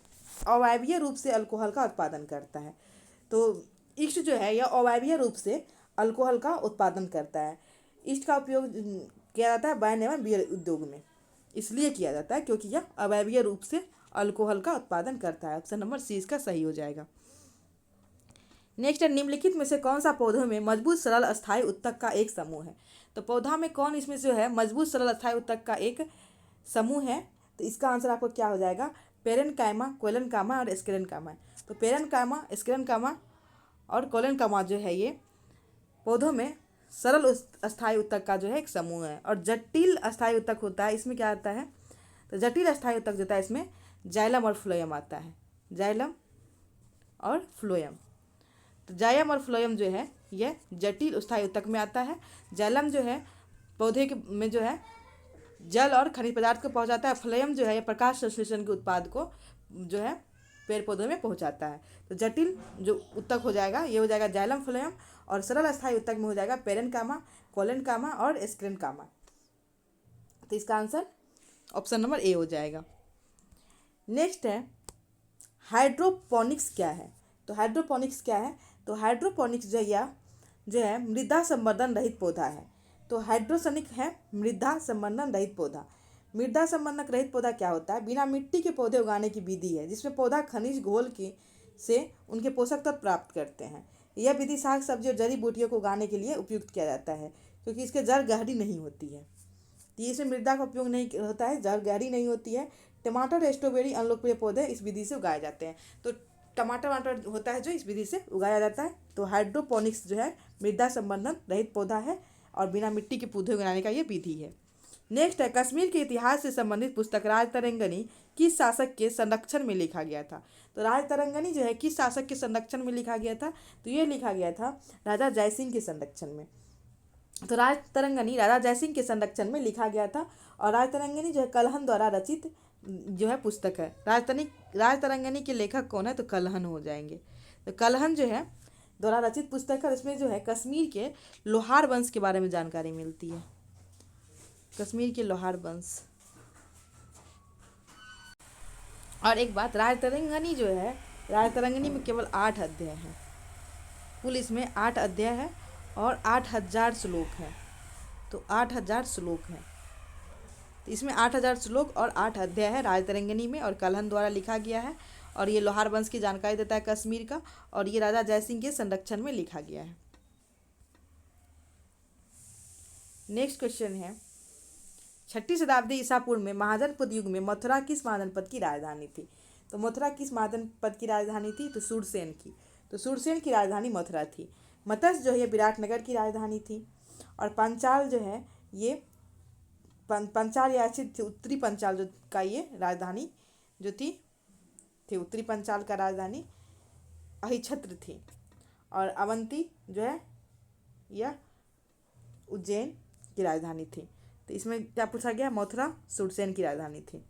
अवायवीय रूप से अल्कोहल का उत्पादन करता है। तो ईस्ट जो है यह अवायवीय रूप से अल्कोहल का उत्पादन करता है। ईस्ट का उपयोग किया जाता है वाइन एवं बियर उद्योग में, इसलिए किया जाता है क्योंकि यह अवायवीय रूप से अल्कोहल का उत्पादन करता है। ऑप्शन नंबर सी इसका सही हो जाएगा। नेक्स्ट है, निम्नलिखित में से कौन सा पौधों में मजबूत सरल अस्थायी उत्तक का एक समूह है। तो पौधा में कौन इसमें जो है मजबूत सरल अस्थायी उत्तक का एक समूह है, तो इसका आंसर आपको क्या हो जाएगा, पेरेनकाइमा, कोलेनकामा और स्क्लेरेनकामा। तो पेरेनकाइमा, स्क्लेरेनकामा और कोलेनकामा जो है ये पौधों में सरल अस्थायी उत्तक का जो है एक समूह है। और जटिल अस्थायी उत्तक होता है, इसमें क्या आता है, तो जटिल अस्थायी उत्तक जो होता है इसमें जाइलम और फ्लोएम आता है, जाइलम और फ्लोएम। तो जाइलम और फ्लोएम जो है यह जटिल अस्थायी उत्तक में आता है। जाइलम जो है पौधे के में जो है जल और खनिज पदार्थ को पहुंचाता है, फ्लोएम जो है यह प्रकाश संश्लेषण के उत्पाद को जो है पेड़ पौधों में पहुंचाता है। तो जटिल जो उत्तक हो जाएगा ये हो जाएगा जाइलम फ्लोएम, और सरल अस्थायी उत्तक में हो जाएगा पेरेनकामा, कोलेनकामा और स्क्लेरेनकामा। तो इसका आंसर ऑप्शन नंबर ए हो जाएगा। नेक्स्ट है, हाइड्रोपोनिक्स क्या है। तो हाइड्रोपोनिक्स क्या है, तो हाइड्रोपोनिक्स जो है मृदा संवर्धन रहित पौधा है। तो हाइड्रोसनिक है मृदा संवर्धन रहित पौधा। मृदा संबंधक रहित पौधा क्या होता है, बिना मिट्टी के पौधे उगाने की विधि है जिसमें पौधा खनिज घोल के से उनके पोषक तत्व प्राप्त करते हैं। यह विधि साग सब्जी और जड़ी बूटियों को उगाने के लिए उपयुक्त किया जाता है, क्योंकि इसके जड़ गहरी नहीं होती है। तो इसमें मृदा का उपयोग नहीं होता है, जड़ गहरी नहीं होती है। टमाटर और स्ट्रॉबेरी अनलोकप्रिय पौधे इस विधि से उगाए जाते हैं। तो टमाटर वमाटर होता है जो इस विधि से उगाया जाता है। तो हाइड्रोपोनिक्स जो है मृदा संबंधन रहित पौधा है और बिना मिट्टी के पौधे उगाने का ये विधि है। नेक्स्ट है, कश्मीर के इतिहास से संबंधित पुस्तक राजतरंगिणी किस शासक के संरक्षण में लिखा गया था। तो राजतरंगिणी जो है किस शासक के संरक्षण में लिखा गया था, तो ये लिखा गया था राजा जयसिंह के संरक्षण में। तो राजतरंगिणी राजा जयसिंह के संरक्षण में लिखा गया था। और राजतरंगिणी जो है कलहन द्वारा रचित जो है पुस्तक है। राजतरंगिणी के लेखक कौन है, तो कलहन हो जाएंगे। तो कलहन जो है द्वारा रचित पुस्तक है। इसमें जो है कश्मीर के लोहार वंश के बारे में जानकारी मिलती है, कश्मीर के लोहार वंश। और एक बात, राजतरंगिणी जो है, राजतरंगिणी में केवल 8 अध्याय हैं, कुल इसमें 8 अध्याय है और 8000 श्लोक हैं। तो 8000 श्लोक हैं, तो इसमें 8000 श्लोक और 8 अध्याय है राजतरंगिणी में, और कलहन द्वारा लिखा गया है। और ये लोहार वंश की जानकारी देता है कश्मीर का, और ये राजा जयसिंह के संरक्षण में लिखा गया है। नेक्स्ट क्वेश्चन है, 6ठी शताब्दी ईसा पूर्व में महाजनपद युग में मथुरा किस महाजनपद की राजधानी थी। तो मथुरा किस महाजनपद की राजधानी थी, तो सूरसेन की। तो सूरसेन की राजधानी मथुरा थी। मत्स्य जो है ये विराटनगर की राजधानी थी। और पंचाल जो है ये पंचाल या थी उत्तरी पंचाल जो का ये राजधानी जो थी उत्तरी पंचाल का राजधानी अहिछत्र थी। और अवंती जो है यह उज्जैन की राजधानी थी। तो इसमें क्या पूछा गया, मथुरा सूरसेन की राजधानी थी।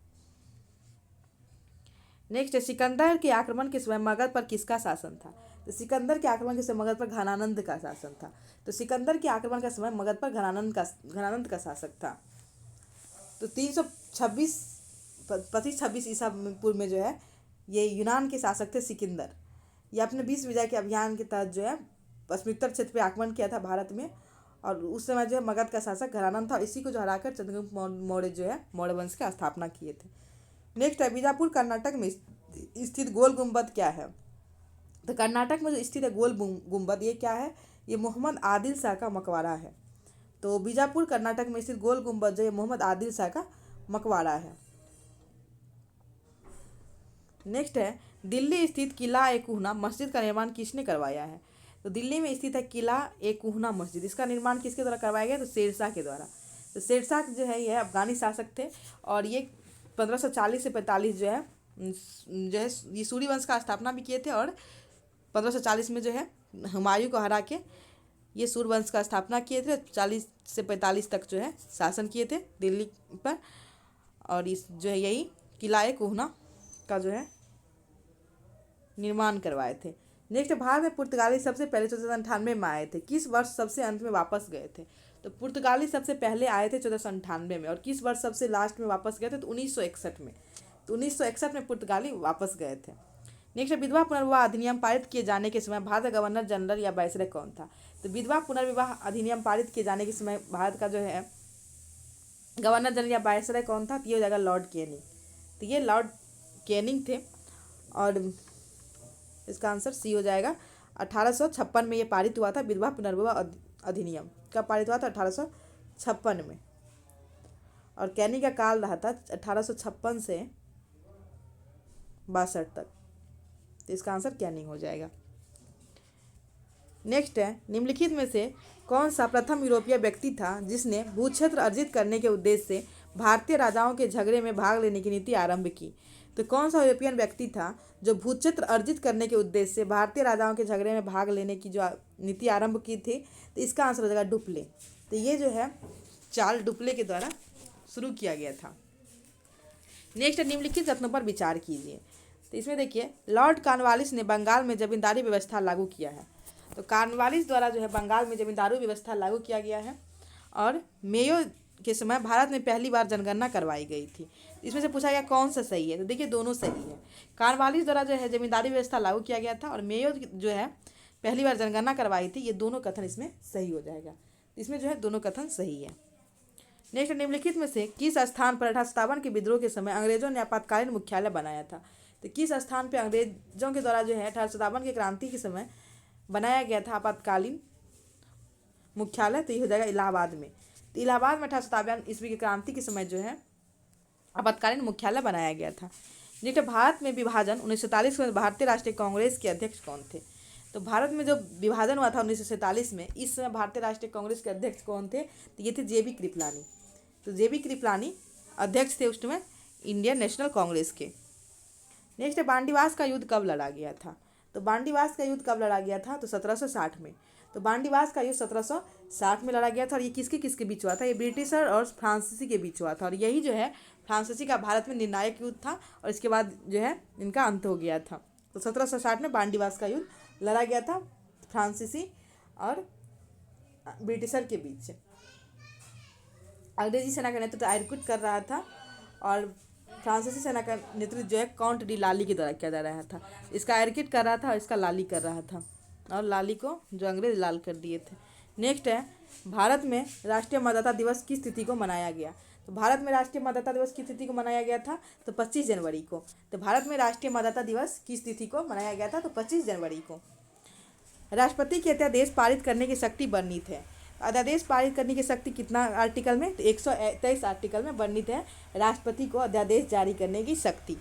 नेक्स्ट है, सिकंदर के आक्रमण के समय मगध पर किसका शासन था। तो सिकंदर के आक्रमण के समय मगध पर घनानंद का शासन था। तो सिकंदर के आक्रमण का समय मगध पर घनानंद का शासक था। तो 326 ईसा पूर्व में जो है ये यूनान के शासक थे सिकंदर। ये अपने 20 विजय के अभियान के तहत जो है पश्चिमोत्तर क्षेत्र पे आक्रमण किया था भारत में। और उस समय जो है मगध का शासक घनानंद था, और इसी को जो हराकर चंद्रगुप्त मौर्य जो है मौर्य वंश की स्थापना किए थे। नेक्स्ट है, बीजापुर कर्नाटक में स्थित गोल गुंबद क्या है। तो कर्नाटक में जो स्थित है गोल गुंबद ये क्या है, ये मोहम्मद आदिल शाह का मकबरा है। तो बीजापुर कर्नाटक में स्थित गोल गुंबद जो है मोहम्मद आदिल शाह का मकबरा है। नेक्स्ट है, दिल्ली स्थित किला ए कुहना मस्जिद का निर्माण किसने करवाया है। तो दिल्ली में स्थित है किला ए कुहना मस्जिद, इसका निर्माण किसके द्वारा करवाया गया, तो शेरशाह के द्वारा। तो शेरशाह जो है ये अफगानी शासक थे, और ये 1540 से 45 जो है ये सूर्य वंश का स्थापना भी किए थे। और 1540 में जो है हुमायूं को हरा के ये सूर्य वंश का स्थापना किए थे। 40 से 45 तक जो है शासन किए थे दिल्ली पर। और इस जो है यही किला ए कुहना का जो है निर्माण करवाए थे। नेक्स्ट, भारत में पुर्तगाली सबसे पहले 1498 में आए थे, किस वर्ष सबसे अंत में वापस गए थे। तो पुर्तगाली सबसे पहले आए थे 1498 में, और किस वर्ष सबसे लास्ट में वापस गए थे, तो 1961 में। तो 1961 में पुर्तगाली वापस गए थे। नेक्स्ट, विधवा पुनर्विवाह अधिनियम पारित किए जाने के समय भारत का गवर्नर जनरल या वायसराय कौन था। तो विधवा पुनर्विवाह अधिनियम पारित किए जाने के समय भारत का जो है गवर्नर जनरल या वायसराय कौन था, तो ये हो जाएगा लॉर्ड कैनिंग। तो ये लॉर्ड कैनिंग थे, और इसका आंसर सी हो जाएगा। 1856 में ये पारित हुआ था विधवा पुनर्विवाह अधिनियम। कब पारित हुआ था, 1856 में। और कैनिंग का काल रहा था 1856 से 62 तक। तो इसका आंसर कैनिंग हो जाएगा। नेक्स्ट है, निम्नलिखित में से कौन सा प्रथम यूरोपीय व्यक्ति था जिसने भूक्षेत्र अर्जित करने के उद्देश्य से भारतीय राजाओं के झगड़े में भाग लेने की नीति आरंभ की। तो कौन सा यूरोपियन व्यक्ति था जो भूक्षेत्र अर्जित करने के उद्देश्य से भारतीय राजाओं के झगड़े में भाग लेने की जो नीति आरंभ की थी। तो इसका आंसर हो जाएगा डुप्ले। तो ये जो है चार्ल्स डुप्ले के द्वारा शुरू किया गया था। नेक्स्ट, निम्नलिखित कथनों पर विचार कीजिए। तो इसमें देखिए, लॉर्ड कॉर्नवालिस ने बंगाल में जमींदारी व्यवस्था लागू किया है। तो कॉर्नवालिस द्वारा जो है बंगाल में जमींदारी व्यवस्था लागू किया गया है। और मेयो के समय भारत में पहली बार जनगणना करवाई गई थी। इसमें से पूछा गया कौन सा सही है। तो देखिए दोनों सही है। कॉर्नवालिस द्वारा जो है जमींदारी व्यवस्था लागू किया गया था, और मेयो जो है पहली बार जनगणना करवाई थी। ये दोनों कथन इसमें सही हो जाएगा। इसमें जो है दोनों कथन सही है। नेक्स्ट, निम्नलिखित में से किस स्थान पर 1857 के विद्रोह के समय अंग्रेजों ने आपातकालीन मुख्यालय बनाया था। तो किस स्थान पर अंग्रेजों के द्वारा जो है 1857 की क्रांति के समय बनाया गया था आपातकालीन मुख्यालय, तो ये हो जाएगा इलाहाबाद में। तो इलाहाबाद में 1857 ईस्वी की क्रांति के समय जो है आपातकालीन मुख्यालय बनाया गया था। नेक्स्ट, भारत में विभाजन 1947 में भारतीय राष्ट्रीय कांग्रेस के अध्यक्ष कौन थे? तो भारत में जो विभाजन हुआ था 1947 में, इस समय भारतीय राष्ट्रीय कांग्रेस के अध्यक्ष कौन थे? तो ये थे जे.बी. कृपलानी। तो जे.बी. कृपलानी अध्यक्ष थे उस समय इंडियन नेशनल कांग्रेस के। नेक्स्ट है, बांडीवास का युद्ध कब लड़ा गया था? तो बांडीवास का युद्ध कब लड़ा गया था? तो 1760 में। तो बांडीवास का युद्ध 1760 में लड़ा गया था। और ये किसके किसके बीच हुआ था? ये ब्रिटिशर और फ्रांसीसी के बीच हुआ था। और यही जो है फ्रांसीसी का भारत में निर्णायक युद्ध था, और इसके बाद जो है इनका अंत हो गया था। तो 1760 में बांडीवास का युद्ध लड़ा गया था फ्रांसीसी और ब्रिटिशर के बीच। अंग्रेजी सेना का नेतृत्व आयरकुट कर रहा था, और फ्रांसीसी सेना का नेतृत्व जो है काउंट डी लाली के द्वारा किया जा रहा था। इसका आयरकुट कर रहा था और इसका लाली कर रहा था, और लाली को जो अंग्रेज लाल कर दिए थे। नेक्स्ट है, भारत में राष्ट्रीय मतदाता दिवस किस तिथि को मनाया गया? तो भारत में राष्ट्रीय मतदाता दिवस किस तिथि को मनाया गया था? तो 25 जनवरी को। तो भारत में राष्ट्रीय मतदाता दिवस किस तिथि को मनाया गया था? तो 25 जनवरी को। राष्ट्रपति के अध्यादेश पारित करने की शक्ति वर्णित है। अध्यादेश पारित करने की शक्ति कितना आर्टिकल में? तो 123 आर्टिकल में वर्णित है राष्ट्रपति को अध्यादेश जारी करने की शक्ति।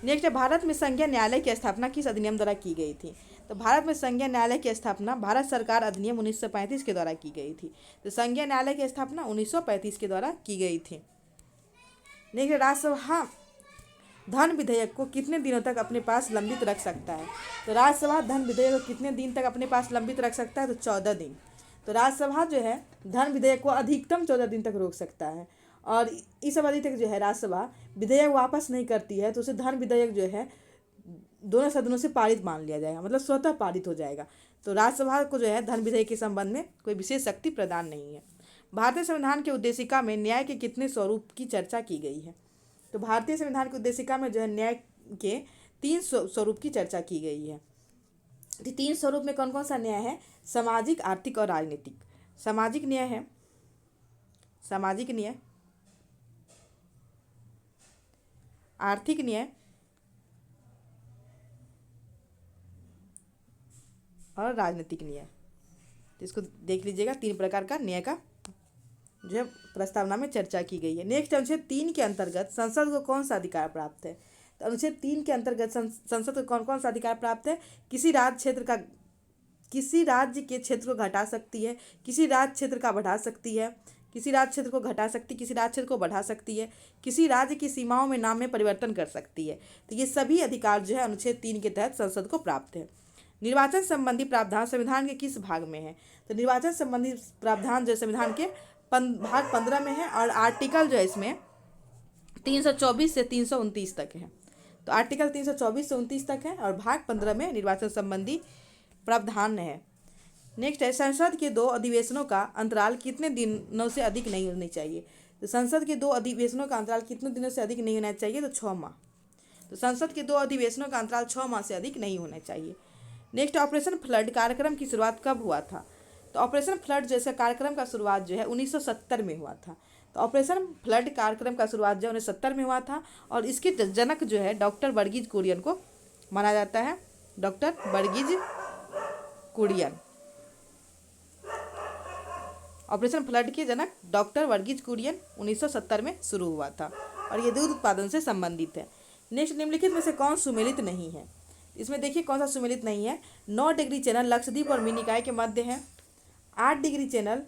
नेक्स्ट है, भारत में संघीय न्यायालय की स्थापना किस अधिनियम द्वारा की गई थी? तो भारत में संघीय न्यायालय की स्थापना भारत सरकार अधिनियम 1935 के द्वारा की गई थी। तो संघीय न्यायालय की स्थापना 1935 के द्वारा की गई थी। नेक्स्ट, राज्यसभा धन विधेयक को कितने दिनों तक अपने पास लंबित रख सकता है? तो राज्यसभा धन विधेयक को कितने दिन तक अपने पास लंबित रख सकता है? तो 14 दिन। तो राज्यसभा जो है धन विधेयक को अधिकतम 14 दिन तक रोक सकता है, और इस अवधि तक जो है राज्यसभा विधेयक वापस नहीं करती है तो उसे धन विधेयक जो है दोनों सदनों से पारित मान लिया जाएगा, मतलब स्वतः पारित हो जाएगा। तो राज्यसभा को जो है धन विधेयक के संबंध में कोई विशेष शक्ति प्रदान नहीं है। भारतीय संविधान की उद्देशिका में न्याय के कितने स्वरूप की चर्चा की गई है? तो भारतीय संविधान की उद्देशिका में जो है न्याय के 3 स्वरूप की चर्चा की गई है। 3 स्वरूप में कौन कौन सा न्याय है? सामाजिक, आर्थिक और राजनीतिक। सामाजिक न्याय है, सामाजिक न्याय, आर्थिक न्याय और राजनीतिक न्याय। तो इसको देख लीजिएगा, 3 प्रकार का न्याय का जो है प्रस्तावना में चर्चा की गई है। नेक्स्ट, अनुच्छेद 3 के अंतर्गत संसद को कौन सा अधिकार प्राप्त है? तो अनुच्छेद 3 के अंतर्गत संसद को कौन कौन सा अधिकार प्राप्त है? किसी राज्य के क्षेत्र को घटा सकती है, किसी राज्य क्षेत्र का बढ़ा सकती है, किसी राज्य क्षेत्र को घटा सकती है, किसी राज्य क्षेत्र को बढ़ा सकती है, किसी राज्य की सीमाओं में नाम में परिवर्तन कर सकती है। तो ये सभी अधिकार जो है अनुच्छेद 3 के तहत संसद को प्राप्त है। निर्वाचन संबंधी प्रावधान संविधान के किस भाग में है? तो निर्वाचन संबंधी प्रावधान जो संविधान के भाग 15 में है, और आर्टिकल जो है इसमें 324 से 329 तक है। तो आर्टिकल 324 से 29 तक है, और भाग 15 में निर्वाचन संबंधी प्रावधान है। नेक्स्ट है, संसद के 2 अधिवेशनों का अंतराल कितने दिनों से अधिक नहीं होनी चाहिए? तो संसद के 2 अधिवेशनों का अंतराल कितने दिनों से अधिक नहीं होना चाहिए? तो 6 माह। तो संसद के 2 अधिवेशनों का अंतराल 6 माह से अधिक नहीं होना चाहिए। नेक्स्ट, ऑपरेशन फ्लड कार्यक्रम की शुरुआत कब हुआ था? तो ऑपरेशन फ्लड जैसे कार्यक्रम का शुरुआत जो है 1970 में हुआ था। तो ऑपरेशन फ्लड कार्यक्रम का शुरुआत जो है 1970 में हुआ था, और इसके जनक जो है डॉक्टर वर्गीज कुरियन को माना जाता है। Doctor Verghese Kurien, operation flood के जनक डॉक्टर वर्गीज कुरियन 1970 में शुरू हुआ था, और ये दूध उत्पादन से संबंधित है। नेक्स्ट, निम्नलिखित में से कौन सुमेलित नहीं है? इसमें देखिए कौन सा सुमेलित नहीं है। 9 डिग्री चैनल लक्षद्वीप और मिनिकॉय के मध्य है। 8 डिग्री चैनल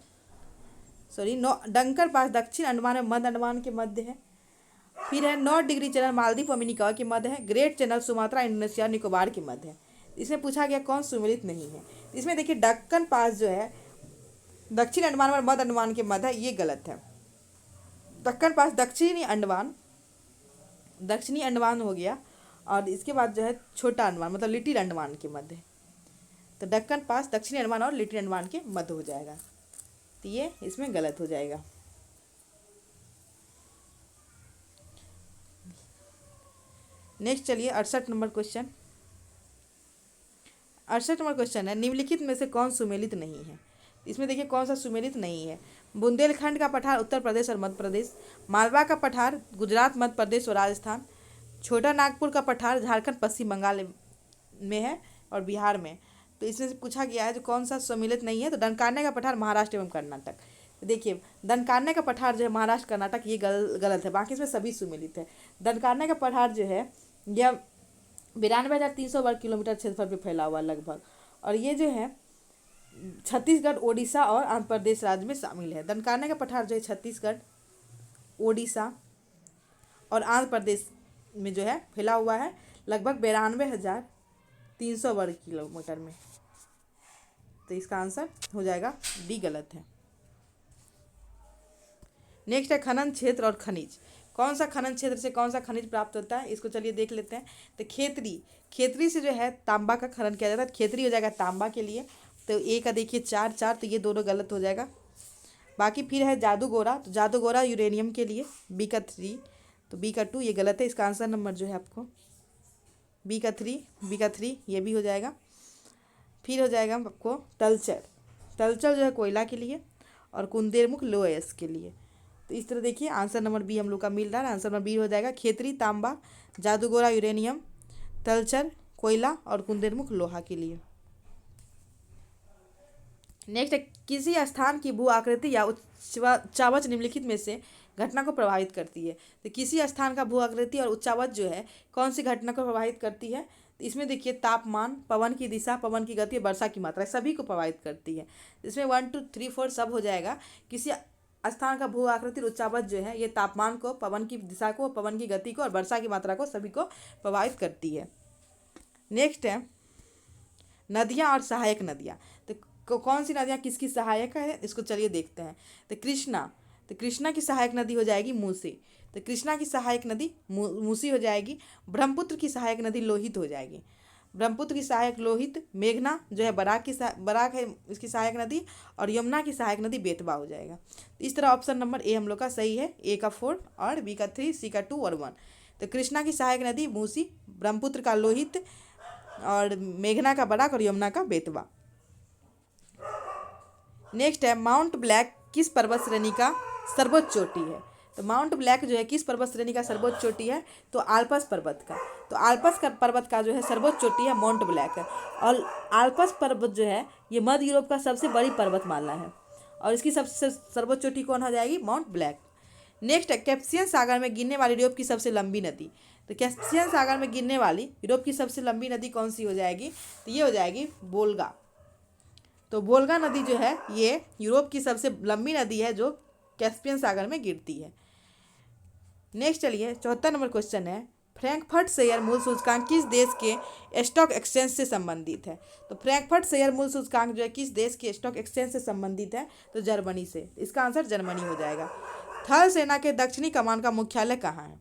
9 डंकर पास दक्षिण अंडमान और मध्य अंडमान के मध्य है। फिर है 9 डिग्री चैनल मालदीव और मिनिकॉय के मध्य है। Great channel Sumatra, Indonesia, Nicobar के मध्य है। इसमें पूछा गया कौन सुमेलित नहीं है। इसमें देखिए दक्कन पास जो है दक्षिण अंडमान और मध्य अंडमान के मध्य है, ये गलत है। दक्कन पास दक्षिणी अंडमान हो गया, और इसके बाद जो है छोटा अंडमान मतलब लिटिल अंडमान के मध्य है। तो दक्कन पास दक्षिणी अंडमान और लिटिल अंडमान के मध्य हो जाएगा, तो ये इसमें गलत हो जाएगा। नेक्स्ट चलिए 68 नंबर क्वेश्चन। 68 नंबर क्वेश्चन है, निम्नलिखित में से कौन सुमेलित नहीं है? इसमें देखिए कौन सा सुमेलित नहीं है। बुंदेलखंड का पठार उत्तर प्रदेश और मध्य प्रदेश, मालवा का पठार गुजरात, मध्य प्रदेश और राजस्थान, छोटा नागपुर का पठार झारखंड, पश्चिम बंगाल में है और बिहार में, तो इसमें से पूछा गया है जो कौन सा सम्मिलित नहीं है, तो दनकारने का पठार महाराष्ट्र एवं कर्नाटक। तो देखिए दनकारने का पठार जो है महाराष्ट्र कर्नाटक, ये गलत है, बाकी इसमें सभी सम्मिलित है। दनकारने का पठार जो है यह 92,300 वर्ग किलोमीटर क्षेत्रफल पे फैला हुआ लगभग, और ये जो है छत्तीसगढ़, ओडिशा और आंध्र प्रदेश राज्य में शामिल है। दनकारने का पठार जो है छत्तीसगढ़, ओडिशा और आंध्र प्रदेश में जो है फैला हुआ है लगभग 92,300 वर्ग किलोमीटर में। तो इसका आंसर हो जाएगा डी, गलत है। नेक्स्ट है खनन क्षेत्र और खनिज। कौन सा खनन क्षेत्र से कौन सा खनिज प्राप्त होता है, इसको चलिए देख लेते हैं। तो खेतरी से जो है तांबा का खनन किया जाता है। खेतरी हो जाएगा तांबा के लिए, तो ए का देखिए 4, तो ये दोनों गलत हो जाएगा। बाकी फिर है जादूगोरा, तो जादूगोरा यूरेनियम के लिए, बी का 3, तो बी का 2 ये गलत है। इसका आंसर नंबर जो है आपको बी का 3 ये भी हो जाएगा। फिर हो जाएगा आपको तलचर जो है कोयला के लिए, और कुंदेरमुख लोएस के लिए। तो इस तरह देखिए आंसर नंबर बी हम लोग का मिल रहा है। आंसर नंबर बी हो जाएगा खेतरी तांबा, जादूगोरा यूरेनियम, तलचर कोयला और कुंदेरमुख लोहा के लिए। नेक्स्ट है किसी स्थान की भू आकृति या उच्चावच निम्नलिखित में से घटना को प्रभावित करती है। तो किसी स्थान का भू आकृति और उच्चावच जो है कौन सी घटना को प्रभावित करती है, तो इसमें देखिए तापमान, पवन की दिशा, पवन की गति, वर्षा की मात्रा सभी को प्रभावित करती है। इसमें 1, 2, 3, 4 सब हो जाएगा। किसी स्थान का भू आकृति उच्चावच जो है ये तापमान को, पवन की दिशा को, पवन की गति को और वर्षा की मात्रा को सभी को प्रभावित करती है। नेक्स्ट है नदियाँ और सहायक नदियाँ। तो कौन सी नदियाँ किसकी सहायक है, इसको चलिए देखते हैं। तो कृष्णा की सहायक नदी हो जाएगी मूसी। तो कृष्णा की सहायक नदी मूसी हो जाएगी। ब्रह्मपुत्र की सहायक नदी लोहित हो जाएगी। ब्रह्मपुत्र की सहायक लोहित। मेघना जो है बराक है इसकी सहायक नदी, और यमुना की सहायक नदी बेतवा हो जाएगा। तो इस तरह ऑप्शन नंबर ए हम लोग का सही है, ए का 4 और बी का 3, सी का 2 और 1। तो कृष्णा की सहायक नदी मूसी, ब्रह्मपुत्र का लोहित, और मेघना का बराक और यमुना का बेतवा। नेक्स्ट है माउंट ब्लैक किस पर्वत श्रेणी का सर्वोच्च चोटी है। तो माउंट ब्लैक जो है किस पर्वत श्रेणी का सर्वोच्च चोटी है, तो आल्पस पर्वत का। तो आल्पस का पर्वत का जो है सर्वोच्च चोटी है माउंट ब्लैक है। और आल्पस पर्वत जो है ये मध्य यूरोप का सबसे बड़ी पर्वतमाला है, और इसकी सबसे सर्वोच्च चोटी कौन हो जाएगी, माउंट ब्लैक। नेक्स्ट है कैस्पियन सागर में गिरने वाली यूरोप की सबसे लंबी नदी। तो कैस्पियन सागर में गिरने वाली यूरोप की सबसे लंबी नदी कौन सी हो जाएगी, तो ये हो जाएगी वोल्गा। तो वोल्गा नदी जो है ये यूरोप की सबसे लंबी नदी है जो कैस्पियन सागर में गिरती है। नेक्स्ट चलिए 74 नंबर क्वेश्चन है फ्रैंकफर्ट शेयर मूल्य सूचकांक किस देश के स्टॉक एक्सचेंज से संबंधित है। तो फ्रैंकफर्ट शेयर मूल्य सूचकांक जो है किस देश के स्टॉक एक्सचेंज से संबंधित है, तो जर्मनी से। इसका आंसर जर्मनी हो जाएगा। थल सेना के दक्षिणी कमान का मुख्यालय कहाँ है।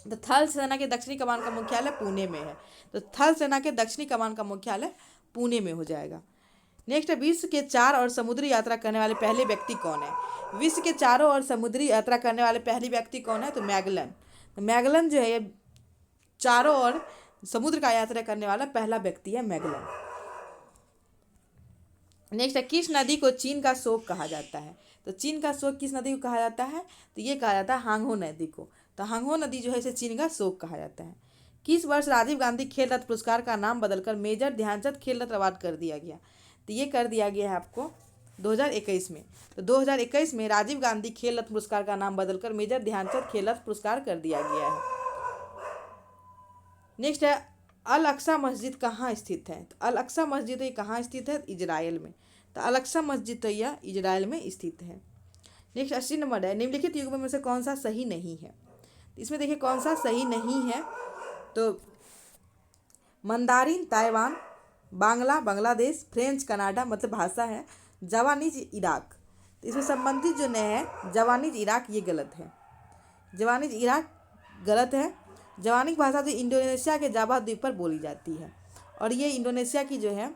तो थल सेना के दक्षिणी कमान का मुख्यालय पुणे में है। तो थल सेना के दक्षिणी कमान का मुख्यालय पुणे में हो जाएगा। नेक्स्ट है विश्व के 4 और समुद्री यात्रा करने वाले पहले व्यक्ति कौन है। विश्व के 4 और समुद्री यात्रा करने वाले पहले व्यक्ति कौन है, तो मैगलन। तो मैगलन जो है ये 4 और समुद्र का यात्रा करने वाला पहला व्यक्ति है मैगलन। नेक्स्ट है किस नदी को चीन का शोक कहा जाता है। तो चीन का शोक किस नदी को कहा जाता है, तो ये कहा जाता है हांगहो नदी को। तो हांगहो नदी जो है इसे चीन का शोक कहा जाता है। किस वर्ष राजीव गांधी खेल रत्न पुरस्कार का नाम बदलकर मेजर ध्यानचंद खेल रत्न अवार्ड कर दिया गया। तो ये कर दिया गया है आपको 2021 में। तो 2021 में राजीव गांधी खेल रत्न पुरस्कार का नाम बदलकर मेजर ध्यानचंद खेल रत्न पुरस्कार कर दिया गया है। नेक्स्ट है अल अक्सा मस्जिद कहाँ स्थित है। तो अल अक्सा मस्जिद ये कहाँ स्थित है, इजराइल में। तो अल अक्सा मस्जिद तो यह इजराइल में स्थित है। नेक्स्ट 80 नंबर है निम्नलिखित युग्म में से कौन सा सही नहीं है। इसमें देखिए कौन सा सही नहीं है, तो Mandarin Taiwan, Bangla Bangladesh, French Canada मतलब भाषा है, जावानीज इराक। तो इसमें संबंधित जो नहीं है जावानीज इराक ये गलत है। जावानीज इराक गलत है। जावानिक भाषा जो इंडोनेशिया के जावा द्वीप पर बोली जाती है, और ये इंडोनेशिया की जो है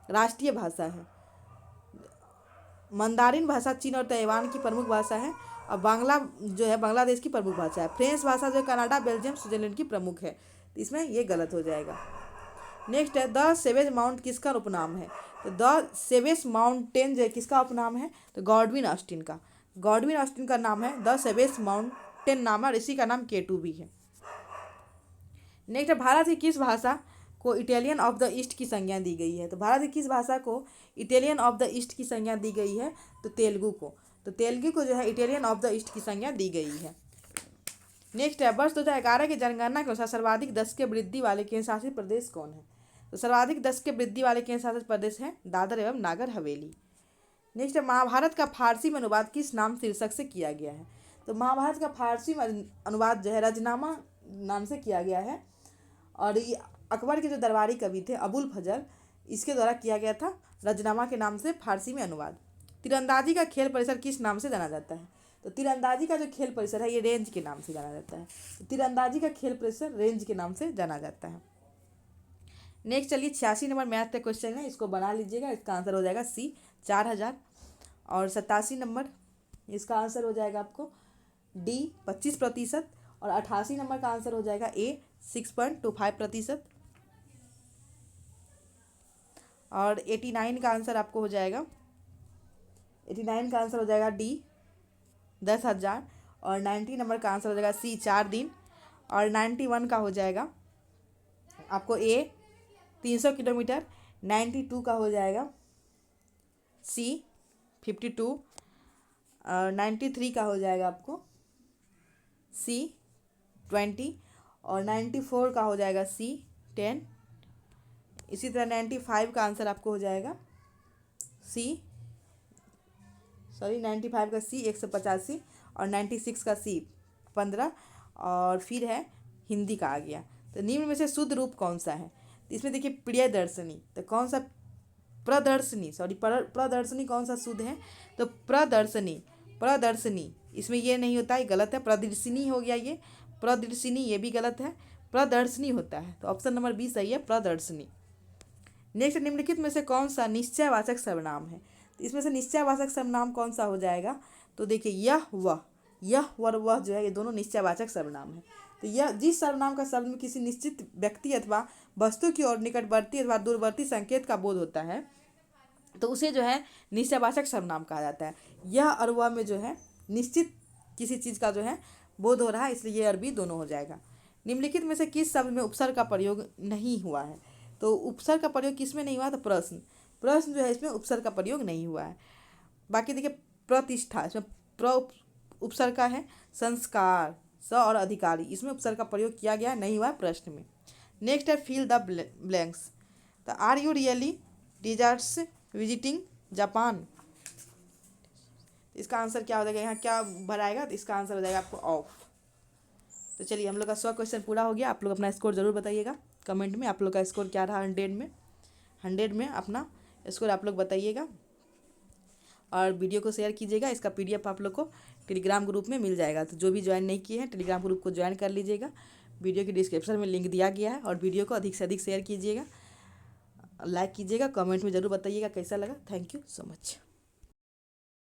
राष्ट्रीय भाषा है। मंदारिन भाषा चीन और ताइवान की प्रमुख भाषा है, और बांग्ला जो है बांग्लादेश की प्रमुख भाषा है। फ्रेंच भाषा जो कनाडा, बेल्जियम, स्विट्जरलैंड की प्रमुख है। तो इसमें ये गलत हो जाएगा। नेक्स्ट है द सेवेज माउंट किसका उपनाम है। तो द सेवेज माउंटेन जो है किसका उपनाम है, तो गॉडविन ऑस्टिन का। गॉडविन ऑस्टिन का नाम है द सेवेज माउंटेन नाम है, और इसी का नाम K2 भी है। नेक्स्ट है भारत की किस भाषा को इटालियन ऑफ द ईस्ट की संज्ञा दी गई है? तो भारत की किस भाषा को इटालियन ऑफ द ईस्ट की संज्ञा दी गई है? तो तेलुगु को। तो तेलुगु को जो है इटालियन ऑफ द ईस्ट की संज्ञा दी गई है। नेक्स्ट है, वर्ष 2011 की जनगणना के अनुसार सर्वाधिक 10 के वृद्धि वाले केंद्र शासित प्रदेश कौन है? तो सर्वाधिक 10 के वृद्धि वाले केंद्र शासित प्रदेश हैं दादर एवं नागर हवेली। नेक्स्ट है, महाभारत का फारसी में अनुवाद किस नाम शीर्षक से किया गया है? तो महाभारत का फारसी में अनुवाद जो है रजनामा नाम से किया गया है, और ये अकबर के जो दरबारी कवि थे अबुल फजल, इसके द्वारा किया गया था रजनामा के नाम से फारसी में अनुवाद। तीरंदाजी का खेल परिसर किस नाम से जाना जाता है? तो तीरंदाजी का जो खेल परिसर है ये रेंज के नाम से जाना जाता है। तो तीरंदाजी का खेल परिसर रेंज के नाम से जाना जाता है। नेक्स्ट चलिए 86 नंबर मैथ का क्वेश्चन है, इसको बना लीजिएगा। इसका आंसर हो जाएगा सी 4000। और 87 नंबर, इसका आंसर हो जाएगा आपको डी 25%। और 88 नंबर का आंसर हो जाएगा ए 6.25%। और 89 का आंसर आपको हो जाएगा 89 का आंसर हो जाएगा डी 10,000। और 90 नंबर का आंसर हो जाएगा सी 4 दिन। और 91 का हो जाएगा आपको ए 300 किलोमीटर। 92 का हो जाएगा सी 52। और 93 का हो जाएगा आपको सी 20। और 94 का हो जाएगा सी 10। इसी तरह 95 का आंसर आपको हो जाएगा सी 95 का सी 185। और 96 का सी 15। और फिर है हिंदी का आ गया। तो निम्न में से शुद्ध रूप कौन सा है? तो इसमें देखिए प्रियदर्शनी, तो कौन सा प्रदर्शनी कौन सा शुद्ध है? तो प्रदर्शनी इसमें ये नहीं होता है, गलत है। प्रदर्शनी हो गया, ये प्रदर्शनी ये भी गलत है, प्रदर्शनी होता है। तो ऑप्शन नंबर 20 सही है, प्रदर्शनी। नेक्स्ट, निम्नलिखित में से कौन सा निश्चयवाचक सर्वनाम है? तो इसमें से निश्चयवाचक सर्वनाम कौन सा हो जाएगा? तो देखिए यह और वह जो है ये दोनों निश्चयवाचक सर्वनाम है। तो यह जिस सर्वनाम का शब्द में किसी निश्चित व्यक्ति अथवा वस्तु की ओर निकटवर्ती अथवा दूरवर्ती संकेत का बोध होता है तो उसे जो है निश्चयवाचक सर्वनाम कहा जाता है। यह और वह में जो है निश्चित किसी चीज़ का जो है बोध हो रहा है, इसलिए ये और भी दोनों हो जाएगा। निम्नलिखित में से किस शब्द में उपसर्ग का प्रयोग नहीं हुआ है? तो उपसर्ग का प्रयोग किस में नहीं हुआ? तो प्रश्न जो है इसमें उपसर्ग का प्रयोग नहीं हुआ है। बाकी देखिए प्रतिष्ठा, इसमें उपसर्ग का है। संस्कार, स और अधिकारी, इसमें उपसर्ग का प्रयोग किया गया नहीं हुआ है प्रश्न में। नेक्स्ट है फिल द ब्लैंक्स। तो are you really deserts visiting Japan? इसका आंसर क्या हो जाएगा? यहाँ क्या भराएगा? तो इसका आंसर हो जाएगा आपको ऑफ। तो चलिए हम लोग का 100 क्वेश्चन पूरा हो गया। आप लोग अपना स्कोर जरूर बताइएगा कमेंट में, आप लोग का स्कोर क्या रहा 100 में अपना स्कोर आप लोग बताइएगा। और वीडियो को शेयर कीजिएगा। इसका PDF आप लोग को टेलीग्राम ग्रुप में मिल जाएगा। तो जो भी ज्वाइन नहीं किए हैं टेलीग्राम ग्रुप को ज्वाइन कर लीजिएगा। वीडियो की डिस्क्रिप्शन में लिंक दिया गया है। और वीडियो को अधिक से अधिक शेयर कीजिएगा, लाइक कीजिएगा, कमेंट में ज़रूर बताइएगा कैसा लगा। Thank you so much.